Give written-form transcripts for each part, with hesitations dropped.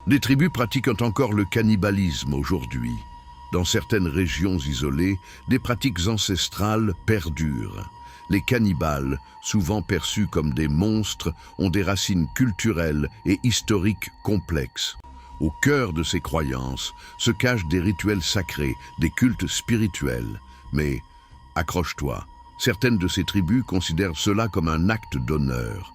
Des tribus pratiquent encore le cannibalisme aujourd'hui. Dans certaines régions isolées, des pratiques ancestrales perdurent. Les cannibales, souvent perçus comme des monstres, ont des racines culturelles et historiques complexes. Au cœur de ces croyances se cachent des rituels sacrés, des cultes spirituels. Mais, accroche-toi, certaines de ces tribus considèrent cela comme un acte d'honneur.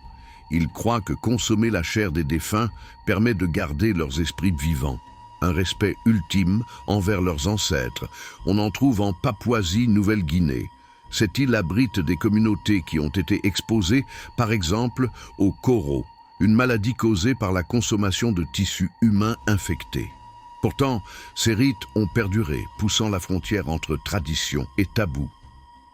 Ils croient que consommer la chair des défunts permet de garder leurs esprits vivants. Un respect ultime envers leurs ancêtres. On en trouve en Papouasie-Nouvelle-Guinée. Cette île abrite des communautés qui ont été exposées, par exemple, au koro, une maladie causée par la consommation de tissus humains infectés. Pourtant, ces rites ont perduré, poussant la frontière entre tradition et tabou.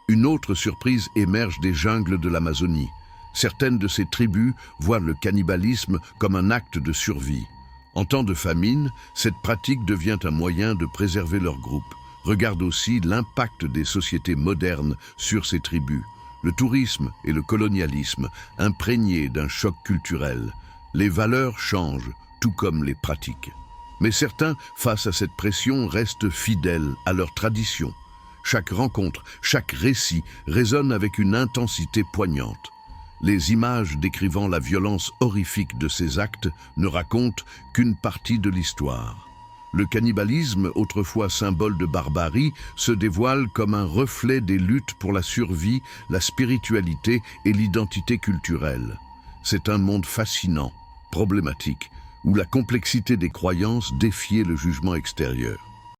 Une autre surprise émerge des jungles de l'Amazonie. Certaines de ces tribus voient le cannibalisme comme un acte de survie. En temps de famine, cette pratique devient un moyen de préserver leur groupe. Regarde aussi l'impact des sociétés modernes sur ces tribus. Le tourisme et le colonialisme, imprégnés d'un choc culturel. Les valeurs changent, tout comme les pratiques. Mais certains, face à cette pression, restent fidèles à leurs traditions. Chaque rencontre, chaque récit résonne avec une intensité poignante. Les images décrivant la violence horrifique de ces actes ne racontent qu'une partie de l'histoire. Le cannibalisme, autrefois symbole de barbarie, se dévoile comme un reflet des luttes pour la survie, la spiritualité et l'identité culturelle. C'est un monde fascinant, problématique, où la complexité des croyances défiait le jugement extérieur.